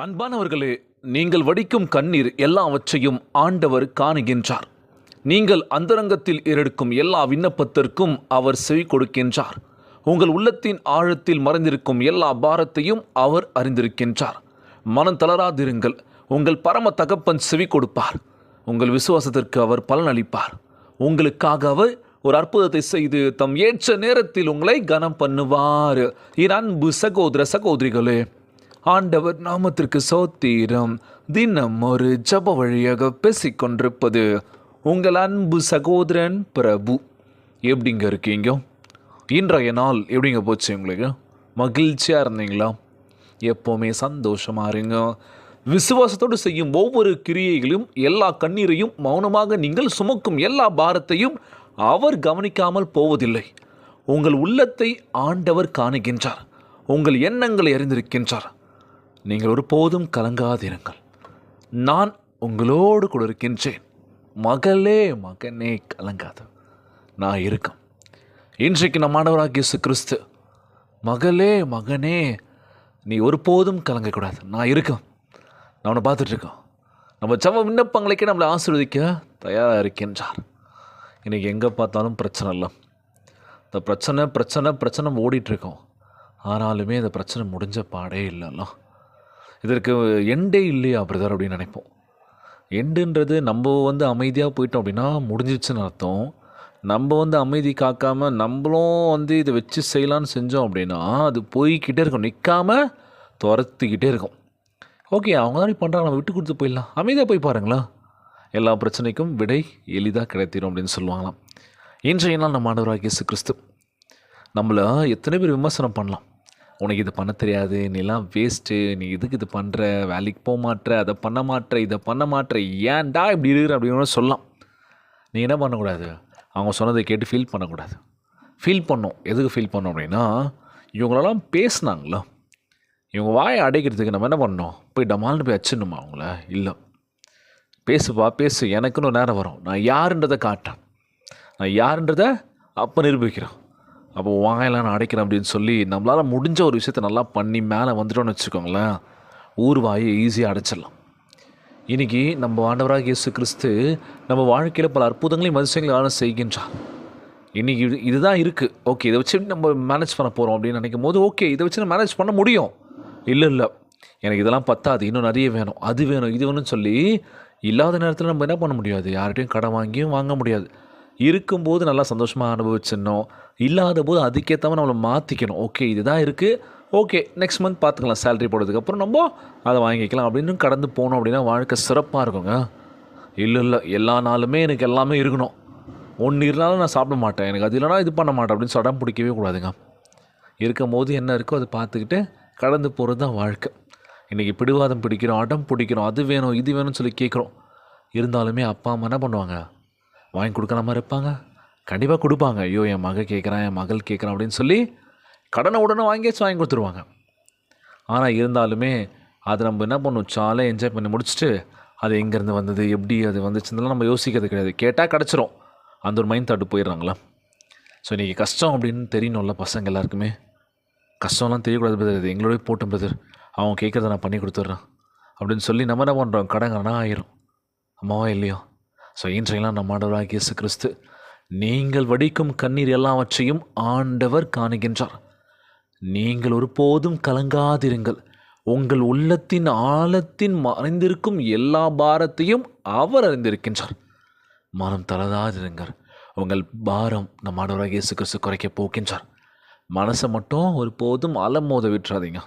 அன்பானவர்களே, நீங்கள் வடிக்கும் கண்ணீர் எல்லாவற்றையும் ஆண்டவர் காணுகின்றார். நீங்கள் அந்தரங்கத்தில் ஏறெடுக்கும் எல்லா விண்ணப்பத்திற்கும் அவர் செவி கொடுக்கின்றார். உங்கள் உள்ளத்தின் ஆழத்தில் மறைந்திருக்கும் எல்லா பாரத்தையும் அவர் அறிந்திருக்கின்றார். மனம் தளராதிருங்கள். உங்கள் பரம தகப்பன் செவி கொடுப்பார். உங்கள் விசுவாசத்திற்கு அவர் பலனளிப்பார். உங்களுக்காக அவர் ஒரு அற்புதத்தை செய்து தம் ஏற்ற நேரத்தில் உங்களை கனம் பண்ணுவார். என் அன்பு சகோதர சகோதரிகளே, ஆண்டவர் நாமத்திற்கு சோத்திரம். தினம் ஒரு ஜப வழியாக பேசிக்கொண்டிருப்பது உங்கள் அன்பு சகோதரன் பிரபு. எப்படிங்க இருக்கீங்க? இன்றைய நாள் எப்படிங்க போச்சு? உங்களுக்கு மகிழ்ச்சியாக இருந்தீங்களா? எப்போவுமே சந்தோஷமாக இருங்க. விசுவாசத்தோடு செய்யும் ஒவ்வொரு கிரியைகளையும், எல்லா கண்ணீரையும், மௌனமாக நீங்கள் சுமக்கும் எல்லா பாரத்தையும் அவர் கவனிக்காமல் போவதில்லை. உங்கள் உள்ளத்தை ஆண்டவர் காணுகின்றார். உங்கள் எண்ணங்களை அறிந்திருக்கின்றார். நீங்கள் ஒருபோதும் கலங்காதிருங்கள். நான் உங்களோடு கூட இருக்கின்றேன். மகளே, மகனே, கலங்காத, நான் இருக்கேன். இன்றைக்கு நம் ஆண்டவராகிய இயேசு கிறிஸ்து, மகளே, மகனே, நீ ஒருபோதும் கலங்கக்கூடாது, நான் இருக்கேன். நான் உன்னை பார்த்துட்ருக்கேன். நம்ம ஜெப விண்ணப்பங்களுக்கே நம்மளை ஆசீர்வதிக்க தயாராக இருக்கின்றார். இன்றைக்கி எங்கே பார்த்தாலும் பிரச்சனை இல்லை. இந்த பிரச்சனை பிரச்சனை பிரச்சனை ஓடிட்டுருக்கோம். ஆனாலுமே இந்த பிரச்சனை முடிஞ்ச பாடே இல்லைல்ல. இதற்கு எண்டே இல்லையா பிரதர் அப்படின்னு நினைப்போம். எண்டுன்றது நம்ம அமைதியாக போயிட்டோம் அப்படின்னா முடிஞ்சிச்சுன்னு அர்த்தம். நம்ம அமைதி காக்காமல் நம்மளும் இதை வச்சு செய்யலான்னு செஞ்சோம் அப்படின்னா அது போய்கிட்டே இருக்கும், நிற்காமல் துரத்துக்கிட்டே இருக்கும். ஓகே, அவங்க தான் பண்ணுறாங்க, நம்ம விட்டு கொடுத்து போயிடலாம், அமைதியாக போய் பாருங்களா, எல்லா பிரச்சனைக்கும் விடை எளிதாக கிடைத்திடும் அப்படின்னு சொல்லுவாங்களாம். இன்றைய நாள் நம்ம ஆண்டவராகிய இயேசு கிறிஸ்து நம்மளை எத்தனை பேர் விமர்சனம் பண்ணலாம். உனக்கு இது பண்ண தெரியாது, நீலாம் வேஸ்ட்டு, நீ இதுக்கு இது பண்ணுற, வேலைக்கு போக மாட்டேற, அதை பண்ண மாட்டேற, இதை பண்ண மாட்டேற, ஏன்டா இப்படி இருக்கிற அப்படின்னு சொல்லலாம். நீ என்ன பண்ணக்கூடாது? அவங்க சொன்னதை கேட்டு ஃபீல் பண்ணக்கூடாது. ஃபீல் பண்ணோம். எதுக்கு ஃபீல் பண்ணோம் அப்படின்னா, இவங்களெல்லாம் பேசுனாங்களோ, இவங்க வாயை அடைக்கிறதுக்கு நம்ம என்ன பண்ணோம்? போய் டமால்னு போய் வச்சிடணுமா அவங்கள? இல்லை, பேசுப்பா பேசு, எனக்குன்னு ஒரு நேரம் வரும், நான் யாருன்றதை காட்டேன், நான் யாருன்றதை அப்போ நிரூபிக்கிறேன், அப்போ வாயெல்லாம் நான் அடைக்கிறேன் அப்படின்னு சொல்லி நம்மளால் முடிஞ்ச ஒரு விஷயத்தை நல்லா பண்ணி மேலே வந்துட்டோன்னு வச்சுக்கோங்களேன், ஊர் வாயை ஈஸியாக அடைச்சிடலாம். இன்றைக்கி நம்ம ஆண்டவராகிய இயேசு கிறிஸ்து நம்ம வாழ்க்கையில் பல அற்புதங்களையும் அதிசயங்களையும் செய்கின்றார். இன்றைக்கி இதுதான் இருக்குது, ஓகே, இதை வச்சு நம்ம மேனேஜ் பண்ண போகிறோம் அப்படின்னு நினைக்கும் போது, ஓகே, இதை வச்சு நான் மேனேஜ் பண்ண முடியும். இல்லை, எனக்கு இதெல்லாம் பத்தாது, இன்னும் நிறைய வேணும், அது வேணும், இது வேணும்னு சொல்லி இல்லாத நேரத்தில் நம்ம என்ன பண்ண முடியாது? யார்கிட்டையும் கடன் வாங்கியும் வாங்க முடியாது. இருக்கும்போது நல்லா சந்தோஷமாக அனுபவிச்சிடணும், இல்லாத போது அதுக்கேற்ற நம்மளை மாற்றிக்கணும். ஓகே, இதுதான் இருக்குது, ஓகே, நெக்ஸ்ட் மந்த் பார்த்துக்கலாம், சேலரி போடுறதுக்கப்புறம் நம்ம அதை வாங்கிக்கலாம் அப்படின்னு கடந்து போனோம் அப்படின்னா வாழ்க்கை சிறப்பாக இருக்குங்க. இல்லை, எல்லா நாளுமே எனக்கு எல்லாமே இருக்கணும், ஒன்று இருந்தாலும் நான் சாப்பிட மாட்டேன், எனக்கு அது இல்லைனா இது பண்ண மாட்டேன் அப்படின்னு சடம் பிடிக்கவே கூடாதுங்க. இருக்கும் போது என்ன இருக்கோ அதை பார்த்துக்கிட்டு கடந்து போகிறது தான் வாழ்க்கை. இன்றைக்கி பிடிவாதம் பிடிக்கிறோம், அடம் பிடிக்கிறோம், அது வேணும் இது வேணும்னு சொல்லி கேட்குறோம். இருந்தாலுமே அப்பா அம்மா என்ன பண்ணுவாங்க? வாங்கி கொடுக்குற மாதிரி இருப்பாங்க, கண்டிப்பாக கொடுப்பாங்க. ஐயோ, என் மகள் கேட்குறான், என் மகள் கேட்குறான் அப்படின்னு சொல்லி கடனை உடனே வாங்கி கொடுத்துருவாங்க. ஆனால் இருந்தாலுமே அது நம்ம என்ன பண்ணுவோம்? சாலே என்ஜாய் பண்ணி முடிச்சுட்டு அது எங்கேருந்து வந்தது, எப்படி அது வந்துச்சுன்னா நம்ம யோசிக்கிறது கிடையாது. கேட்டால் கிடச்சிரும், அந்த ஒரு மைண்ட் தாட்டு போயிடுறாங்களா. ஸோ இன்றைக்கி கஷ்டம் அப்படின்னு தெரியணும்ல பசங்க எல்லாருக்குமே. கஷ்டம்லாம் தெரியக்கூடாது பிரதர், இது எங்களோடய போட்டும் பிரதர், அவங்க கேட்குறத நான் பண்ணி கொடுத்துட்றேன் அப்படின்னு சொல்லி நம்ம என்ன பண்ணுறோம்? கடங்கனா ஆயிரும். அம்மாவா இல்லையோ? ஸோ இன்றையெல்லாம் நம்ம ஆண்டவராகிய இயேசு கிறிஸ்து, நீங்கள் வடிக்கும் கண்ணீர் எல்லாவற்றையும் ஆண்டவர் காணுகின்றார். நீங்கள் ஒருபோதும் கலங்காதிருங்கள். உங்கள் உள்ளத்தின் ஆழத்தின் மறைந்திருக்கும் எல்லா பாரத்தையும் அவர் அறிந்திருக்கின்றார். மனம் தளராதிருங்கள். உங்கள் பாரம் நம்ம ஆண்டவராகிய இயேசு கிறிஸ்து குறைக்க போகின்றார். மனசை மட்டும் ஒருபோதும் அலமோத விட்டுறாதீங்க.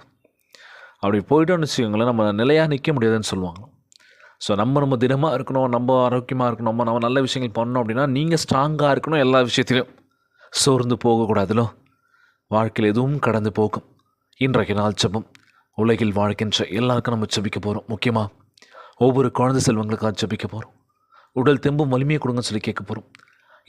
அப்படி போய்ட்டோன்னு வச்சுக்கோங்களேன், நம்ம நிலையாக நிற்க முடியாதுன்னு சொல்லுவாங்க. ஸோ நம்ம தினமாக இருக்கணும், நம்ம ஆரோக்கியமாக இருக்கணும், நம்ம நல்ல விஷயங்கள் பண்ணணும் அப்படின்னா நீங்கள் ஸ்ட்ராங்காக இருக்கணும். எல்லா விஷயத்திலும் சோர்ந்து போகக்கூடாதுலோ. வாழ்க்கையில் எதுவும் கடந்து போகும். இன்றைக்கு நாள் ஜெபம். உலகில் வாழ்கின்ற எல்லாருக்கும் நம்ம ஜெபிக்க போகிறோம். முக்கியமாக ஒவ்வொரு குழந்தை செல்வங்களுக்காக ஜெபிக்க போகிறோம். உடல் தெம்பும் வலிமையை கொடுங்கன்னு சொல்லி கேட்க போகிறோம்.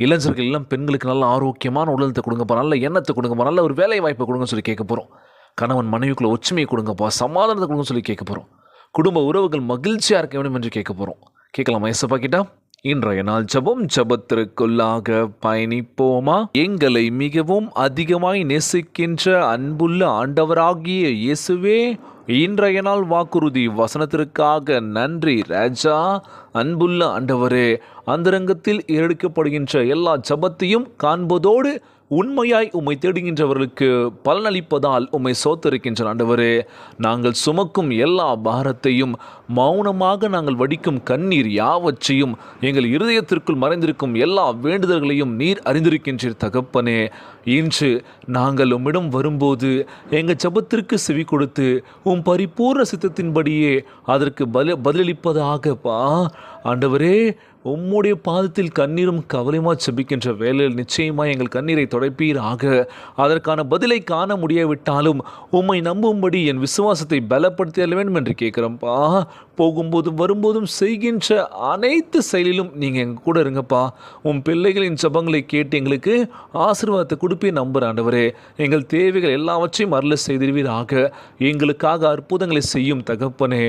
இளைஞர்கள் எல்லாம் பெண்களுக்கு நல்ல ஆரோக்கியமான உடலத்தை கொடுங்கப்பா, நல்ல எண்ணத்தை கொடுங்கப்பா, நல்ல ஒரு வேலை வாய்ப்பை கொடுங்கன்னு சொல்லி கேட்க போகிறோம். கணவன் மனைவிக்குள்ள ஒற்றுமையை கொடுங்கப்பா, சமாதானத்தை கொடுங்கன்னு சொல்லி கேட்க போகிறோம். குடும்ப உறவுகள் மகிழ்ச்சியாக இருக்க வேண்டும் என்று கேட்க போகிறோம். கேட்கலாமா? ஏசப்பா கிட்டா இன்றைய நாள் ஜெபத்திற்குள்ளாக பயணிப்போமா? எங்களை மிகவும் அதிகமாய் நேசிக்கின்ற அன்புள்ள ஆண்டவராகிய இயேசுவே, இன்றைய நாள் வாக்குறுதி வசனத்திற்காக நன்றி ராஜா. அன்புள்ள ஆண்டவரே, அந்தரங்கத்தில் ஏறெடுக்கப்படுகின்ற எல்லா ஜெபத்தையும் காண்பதோடு உண்மையாய் உம்மை தேடுகின்றவர்களுக்கு பலனளிப்பதால் உம்மை சோத்தரிக்கின்ற ஆண்டவரே, நாங்கள் சுமக்கும் எல்லா பாரத்தையும் மௌனமாக நாங்கள் வடிக்கும் கண்ணீர் யாவற்றையும் எங்கள் இருதயத்திற்குள் மறைந்திருக்கும் எல்லா வேண்டுதல்களையும் நீர் அறிந்திருக்கின்றீர் தகப்பனே. இன்று நாங்கள் உம்மிடம் வரும்போது எங்கள் ஜெபத்திற்கு செவி கொடுத்து உம் பரிபூர்ண சித்தத்தின்படியே அதற்கு பதிலளிப்பதாகப்பா ஆண்டவரே. உம்முடைய பாதத்தில் கண்ணீரும் கவலையுமா செபிக்கின்ற வேளையில் நிச்சயமாக எங்கள் கண்ணீரை துடைப்பீராக. அதற்கான பதிலை காண முடியாவிட்டாலும் உம்மை நம்பும்படி என் விசுவாசத்தை பலப்படுத்த வேண்டும் என்று கேட்குறேன்ப்பா. போகும்போதும் வரும்போதும் செய்கின்ற அனைத்து செயலிலும் நீங்கள் எங்கள் கூட இருங்கப்பா. உன் பிள்ளைகளின் ஜெபங்களை கேட்டு எங்களுக்கு ஆசீர்வாதத்தை கொடுப்பே நம்புகிற ஆண்டவரே. எங்கள் தேவைகள் எல்லாவற்றையும் அருள செய்திருவீராக. எங்களுக்காக அற்புதங்களை செய்யும் தகப்பனே.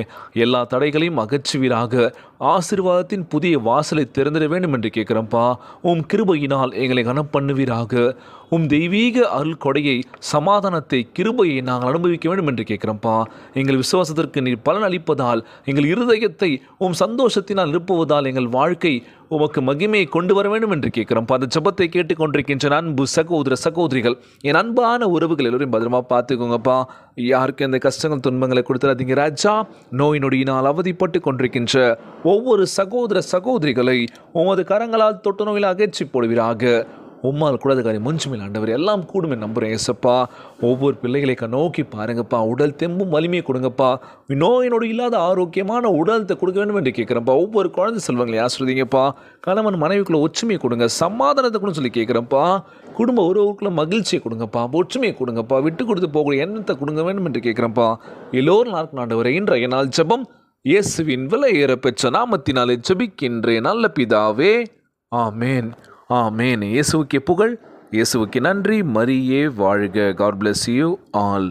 எல்லா தடைகளையும் அகற்றுவீராக. ஆசீர்வாதத்தின் புதிய வாசலை திறந்திட வேண்டும் என்று கேட்குறேன்ப்பா. உம் கிருபையினால் எங்களை கனப்பண்ணுவீராக. உம் தெய்வீக அருள் கொடையை, சமாதானத்தை, கிருபையை நாங்கள் அனுபவிக்க வேண்டும் என்று கேட்குறோம்ப்பா. எங்கள் விசுவாசத்திற்கு நீர் பலன் அளிப்பதால், எங்கள் இருதயத்தை உம் சந்தோஷத்தினால் நிரப்புவதால் எங்கள் வாழ்க்கை உமக்கு மகிமையை கொண்டு வர வேண்டும் என்று கேட்குறோம்ப்பா. அந்த ஜெபத்தை கேட்டுக்கொண்டிருக்கின்ற அன்பு சகோதர சகோதரிகள், என் அன்பான உறவுகள் எல்லோரையும் பத்திரமா பார்த்துக்கோங்கப்பா. யாருக்கு அந்த கஷ்டங்கள் துன்பங்களை கொடுத்துடாதீங்க ராஜா. நோய் நொடியினால் அவதிப்பட்டு கொண்டிருக்கின்ற ஒவ்வொரு சகோதர சகோதரிகளை உமது கரங்களால் தொட்டு நோயில் அகற்றி போடுவீராக. உம்மால் கூடாத காரியம் ஒன்றுமில்லை ஆண்டவர், எல்லாம் கூடுமே நம்புகிறேன் ஏசப்பா. ஒவ்வொரு பிள்ளைகளை நோக்கி பாருங்கப்பா. உடல் தெம்பும் வலிமையை கொடுங்கப்பா. நோயினோடு இல்லாத ஆரோக்கியமான உடலத்தை கொடுக்க வேண்டும் என்று கேட்குறேன்ப்பா. ஒவ்வொரு குழந்தை செல்வங்களை ஆசிர்வதிங்கப்பா. கணவன் மனைவிக்குள்ள ஒற்றுமையை கொடுங்க, சமாதானத்தை கூட சொல்லி கேட்குறேன்ப்பா. குடும்ப உறவுக்குள்ள மகிழ்ச்சியை கொடுங்கப்பா, ஒற்றுமையை கொடுங்கப்பா. விட்டு கொடுத்து போகக்கூடிய எண்ணத்தை கொடுங்க வேண்டும் என்று கேட்குறேன்ப்பா. எல்லோரும் நாளுக்கு ஆண்டவரே, இன்றைய நாள் ஜெபம் இயேசுவின் விலையேற பெற்ற நாமத்தினாலே ஜெபிக்கின்றேன் நல்ல பிதாவே, ஆமேன். ஆமேன். இயேசுவுக்கே புகழ், இயேசுவுக்கு நன்றி. மரியே வாழ்க. God bless you all.